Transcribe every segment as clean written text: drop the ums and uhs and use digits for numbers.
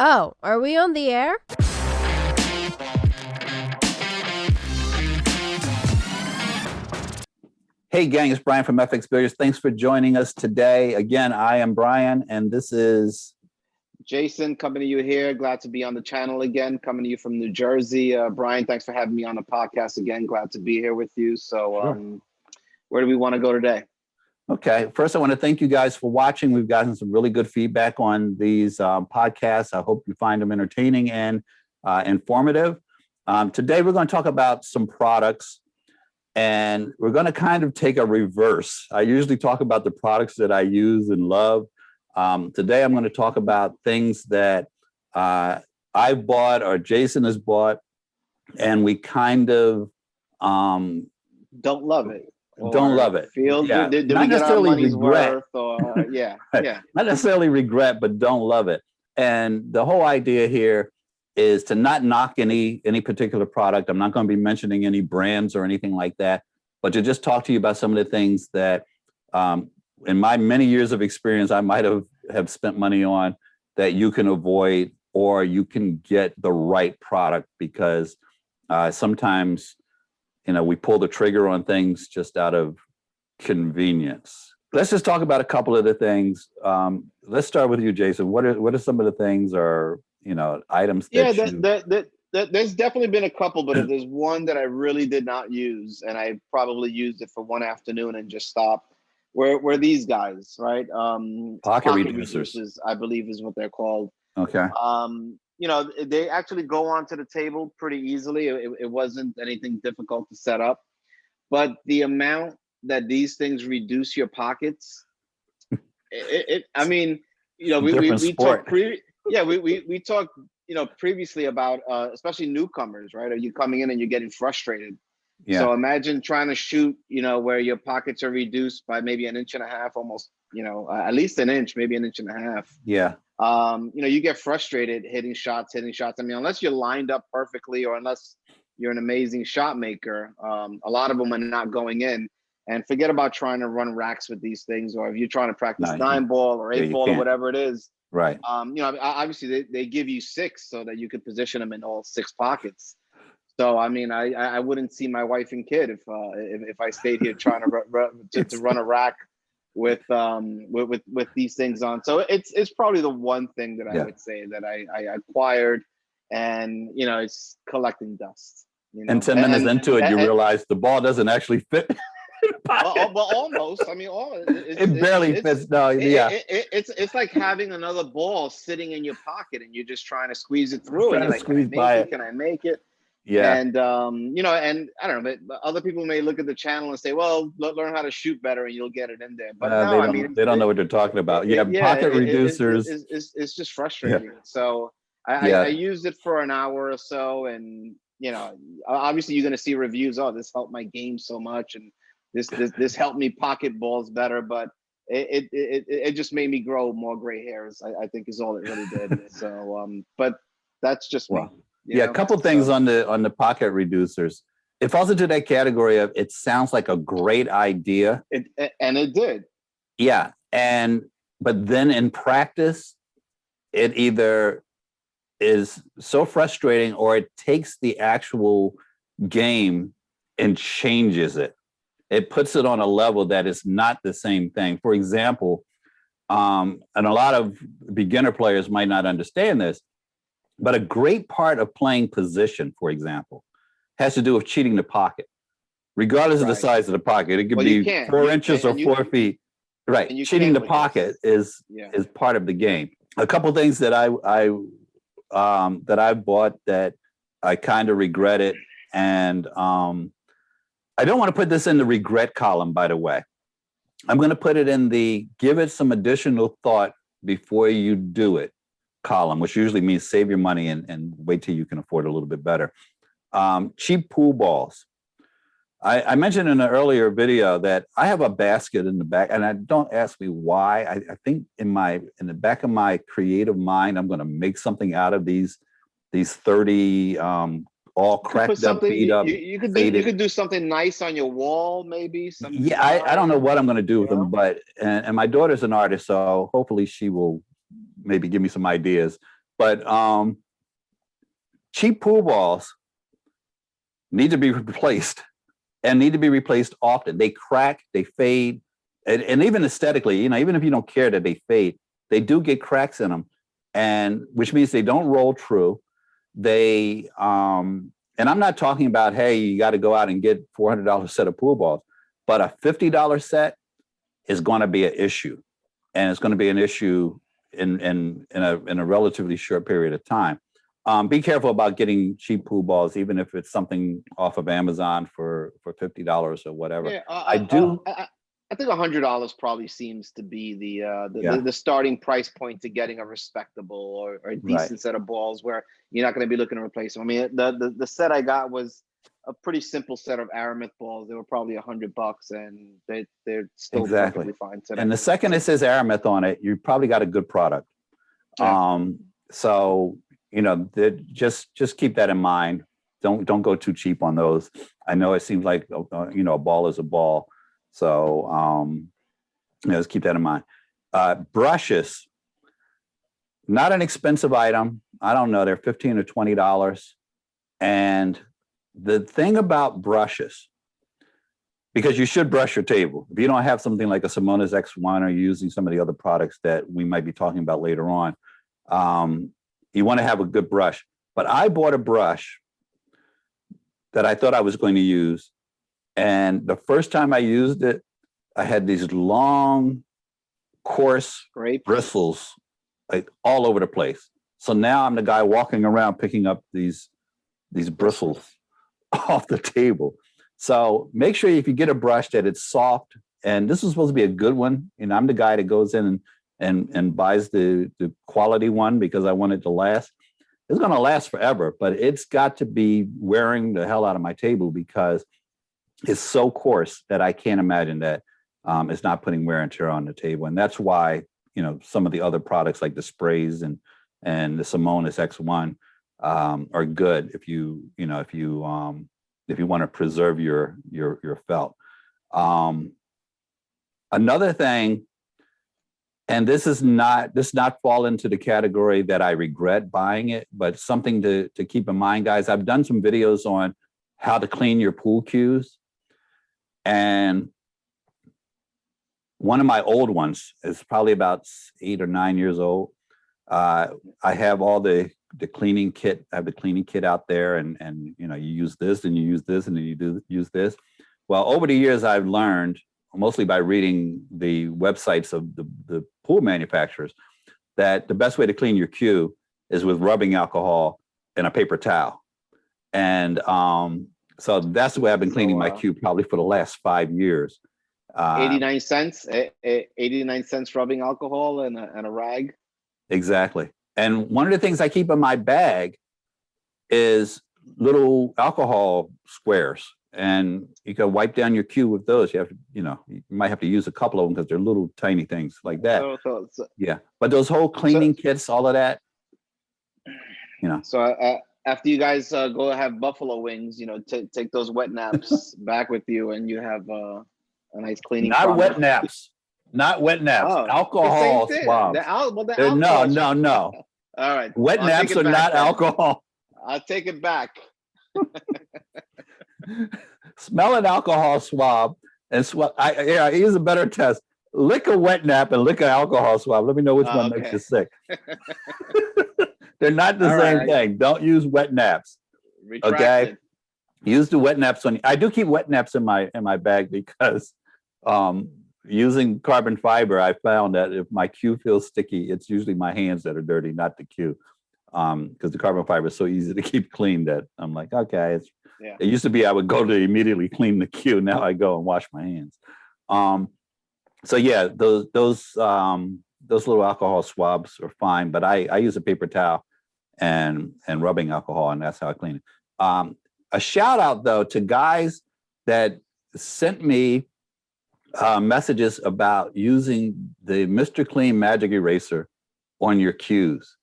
Oh, are we on the air? Hey gang, it's Bryan from FXBilliards. Thanks for joining us today. Again, I am Bryan, and this is Jason coming to you here. Glad to be on the channel again, coming to you from New Jersey. Bryan, thanks for having me on the podcast again. Glad to be here with you. So Sure. where do we want to go today? Okay. First, I want to thank you guys for watching. We've gotten some really good feedback on these podcasts. I hope you find them entertaining and informative. Today, we're going to talk about some products, and we're going to kind of take a reverse. I usually talk about the products that I use and love. Today, I'm going to talk about things that I've bought or Jason has bought, and we kind of Don't love it. don't love it. Feel Yeah. did Not we get our necessarily money's regret. worth? Or yeah. Not necessarily regret, but don't love it. And the whole idea here is to not knock any particular product. I'm not going to be mentioning any brands or anything like that, but to just talk to you about some of the things that in my many years of experience, I might have spent money on that you can avoid, or you can get the right product, because sometimes, we pull the trigger on things just out of convenience. Let's just talk about a couple of the things. Let's start with you, Jason. What are some of the things or items that There's definitely been a couple, but there's one that I really did not use, and I probably used it for one afternoon and just stopped. Where these guys, right? Pocket reducers, I believe is what they're called. Okay. They actually go onto the table pretty easily. It wasn't anything difficult to set up, but the amount that these things reduce your pockets, we talked previously about especially newcomers, right? Are you coming in and you're getting frustrated? Yeah. So imagine trying to shoot, where your pockets are reduced by maybe an inch and a half, almost, at least an inch, maybe an inch and a half. Yeah. You get frustrated hitting shots. I mean, unless you're lined up perfectly, or unless you're an amazing shot maker, a lot of them are not going in. And forget about trying to run racks with these things, or if you're trying to practice 9-ball or 8-ball or whatever it is. Right. Obviously they give you 6 so that you could position them in all 6 pockets. So I mean, I wouldn't see my wife and kid if I stayed here trying to run a rack with these things on. So it's probably the one thing that I would say that I acquired, and it's collecting dust. And 10 minutes into it, you realize the ball doesn't actually fit. But almost. I mean, it barely fits. No, yeah. It's like having another ball sitting in your pocket, and you're just trying to squeeze it through. And you're like, can I make it? Yeah. And and I don't know, but other people may look at the channel and say, well, learn how to shoot better and you'll get it in there. But no, they don't know what they're talking about. Pocket reducers. It's just frustrating. Yeah. So I used it for an hour or so, and obviously you're gonna see reviews. Oh, this helped my game so much, and this helped me pocket balls better. But it just made me grow more gray hairs, I think is all it really did. So but that's just me. A couple things on the pocket reducers. It falls into that category of, it sounds like a great idea. And it did. Yeah. But then in practice, it either is so frustrating, or it takes the actual game and changes it. It puts it on a level that is not the same thing. For example, and a lot of beginner players might not understand this, but a great part of playing position, for example, has to do with cheating the pocket, regardless of the size of the pocket. It could be 4 inches or 4 feet. Right. Cheating the pocket is part of the game. A couple of things that I bought that I kind of regretted, and I don't want to put this in the regret column, by the way. I'm going to put it in the give it some additional thought before you do it column, which usually means save your money and wait till you can afford it a little bit better. Cheap pool balls. I mentioned in an earlier video that I have a basket in the back, and I don't ask me why. I think in the back of my creative mind, I'm going to make something out of these 30 all cracked up, beat up. You could do something nice on your wall, maybe. Yeah, I don't know what I'm going to do with them, but and my daughter's an artist, so hopefully she will maybe give me some ideas. But cheap pool balls need to be replaced, and need to be replaced often. They crack, they fade, and even aesthetically, you know, even if you don't care that they fade, they do get cracks in them, and which means they don't roll true. They and I'm not talking about, hey, you got to go out and get $400 set of pool balls, but a $50 set is going to be an issue, and it's going to be an issue in a relatively short period of time. Be careful about getting cheap pool balls, even if it's something off of Amazon for $50 or whatever. Yeah, I think $100 probably seems to be the starting price point to getting a respectable or a decent set of balls where you're not going to be looking to replace them. I mean, the set I got was a pretty simple set of Aramith balls. They were probably $100, and they're still perfectly fine today. And the second it says Aramith on it, you probably got a good product. Yeah. So you know, just keep that in mind. Don't go too cheap on those. I know it seems like you know, a ball is a ball. So, you know, just keep that in mind. Brushes, not an expensive item. I don't know, they're $15 or $20. And the thing about brushes, because you should brush your table. If you don't have something like a Simonis X1 or you're using some of the other products that we might be talking about later on, you want to have a good brush. But I bought a brush that I thought I was going to use. And the first time I used it, I had these long, coarse bristles like all over the place. So now I'm the guy walking around picking up these bristles off the table. So make sure if you get a brush that it's soft, and this is supposed to be a good one. And I'm the guy that goes in and buys the quality one because I want it to last. It's going to last forever, but it's got to be wearing the hell out of my table because it's so coarse that I can't imagine that it's not putting wear and tear on the table. And that's why, you know, some of the other products like the sprays and the Simonis X1 are good if you want to preserve your felt. Another thing, and this does not fall into the category that I regret buying it, but something to keep in mind, guys. I've done some videos on how to clean your pool cues. And one of my old ones is probably about 8 or 9 years old. I have all the cleaning kit. I have the cleaning kit out there, and you know, you use this, and you use this, and then you use this. Well, over the years, I've learned, mostly by reading the websites of the pool manufacturers, that the best way to clean your cue is with rubbing alcohol and a paper towel. And so that's the way I've been cleaning my cue probably for the last 5 years. 89 cents, 89 cents rubbing alcohol and a rag. Exactly. And one of the things I keep in my bag is little alcohol squares, and you can wipe down your cue with those. You have to, you know, you might have to use a couple of them because they're little tiny things like that. Yeah. But those whole cleaning kits, all of that, you know. So after you guys go have buffalo wings, you know, take those wet naps back with you, and you have a nice cleaning. Not wet naps. Not wet naps. Oh, alcohol swabs. No. All right. Wet naps are not alcohol. I'll take it back. Smell an alcohol swab and swab. Here's a better test. Lick a wet nap and lick an alcohol swab. Let me know which one makes you sick. They're not the same thing. Don't use wet naps. Okay. Use the wet naps on. I do keep wet naps in my bag because using carbon fiber, I found that if my cue feels sticky, it's usually my hands that are dirty, not the cue. Because the carbon fiber is so easy to keep clean that I'm like, okay, it used to be I would go to immediately clean the cue. Now I go and wash my hands. So yeah, those little alcohol swabs are fine, but I use a paper towel and rubbing alcohol, and that's how I clean it. A shout out though to guys that sent me messages about using the Mr. Clean Magic Eraser on your cues.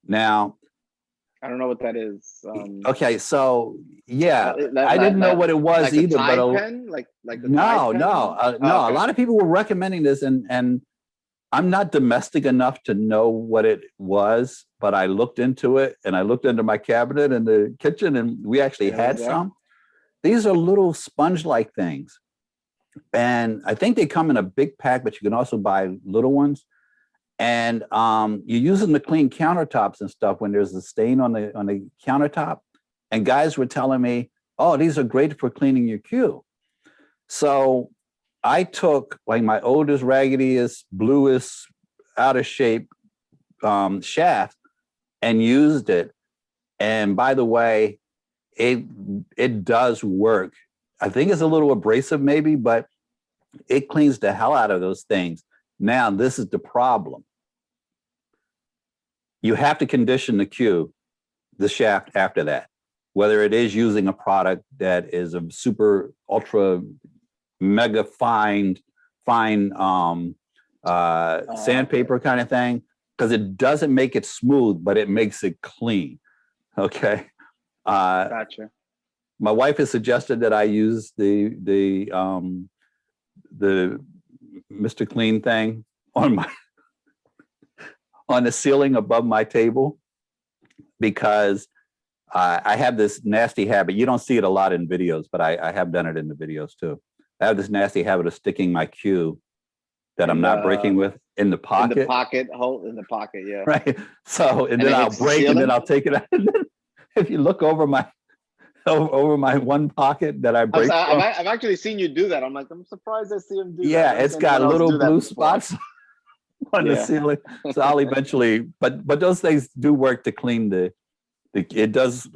Now, I don't know what that is. Okay, so yeah, I didn't know what it was like either. Tide But pen? Like no. A lot of people were recommending this, and I'm not domestic enough to know what it was, but I looked into it, and I looked into my cabinet in the kitchen, and we actually had some. These are little sponge-like things. And I think they come in a big pack, but you can also buy little ones. And you use them to clean countertops and stuff when there's a stain on the countertop. And guys were telling me, oh, these are great for cleaning your cue. So I took like my oldest, raggediest, bluest, out of shape shaft and used it. And by the way, it does work. I think it's a little abrasive maybe, but it cleans the hell out of those things. Now, this is the problem. You have to condition the cue, the shaft after that, whether it is using a product that is a super ultra mega fine sandpaper kind of thing, because it doesn't make it smooth, but it makes it clean. Okay. Gotcha. My wife has suggested that I use the Mr. Clean thing on the ceiling above my table, because I have this nasty habit. You don't see it a lot in videos, but I have done it in the videos too. I have this nasty habit of sticking my cue that I'm not breaking with in the pocket. In the pocket, yeah. Right. So, and then I'll break, and then I'll take it out. And then if you look over my one pocket that I break, I've actually seen you do that. I'm like, I'm surprised I see him do that. Yeah, it's got little blue spots on the ceiling. So I'll eventually, but those things do work to clean it does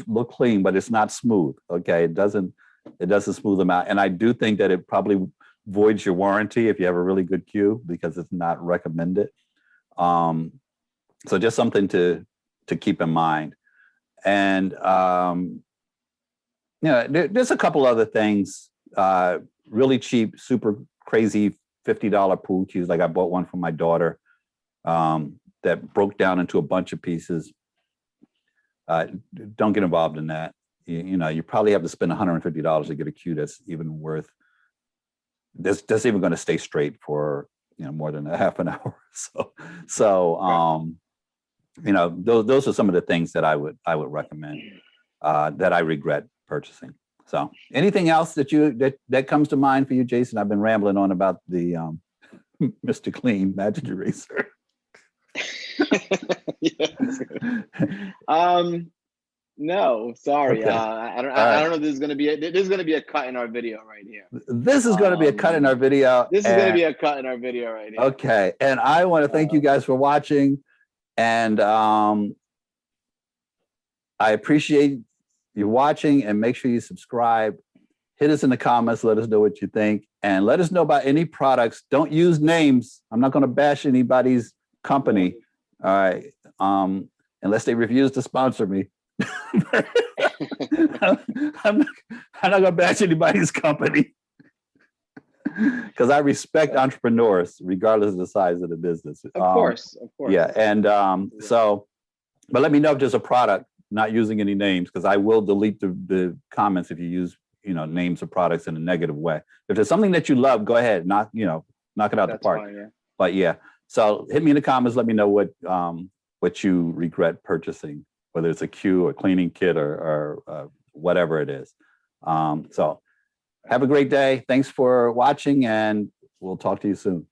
look clean, but it's not smooth. Okay, it doesn't smooth them out. And I do think that it probably voids your warranty if you have a really good cue, because it's not recommended. So just something to keep in mind. And there's a couple other things, really cheap, super crazy $50 pool cues. Like I bought one for my daughter that broke down into a bunch of pieces. Don't get involved in that. You probably have to spend $150 to get a cue that's even worth, that's even going to stay straight for more than a half an hour. So those are some of the things that I would recommend that I regret purchasing. So anything else that comes to mind for you, Jason? I've been rambling on about the Mr. Clean Magic Eraser. No, sorry. Okay. I don't know if this is going to be a cut in our video right here. This is going to be a cut in our video. This is going to be a cut in our video right here. Okay. And I want to thank you guys for watching. And I appreciate you watching, and make sure you subscribe. Hit us in the comments. Let us know what you think, and let us know about any products. Don't use names. I'm not going to bash anybody's company. All right. Unless they refuse to sponsor me. I'm not going to bash anybody's company, because I respect entrepreneurs regardless of the size of the business. Of course. Yeah. And but let me know if there's a product, not using any names, because I will delete the comments if you use names of products in a negative way. If there's something that you love, go ahead, knock it out the park. Fine, yeah. But yeah, so hit me in the comments. Let me know what you regret purchasing, whether it's a cue or cleaning kit or whatever it is. So have a great day. Thanks for watching, and we'll talk to you soon.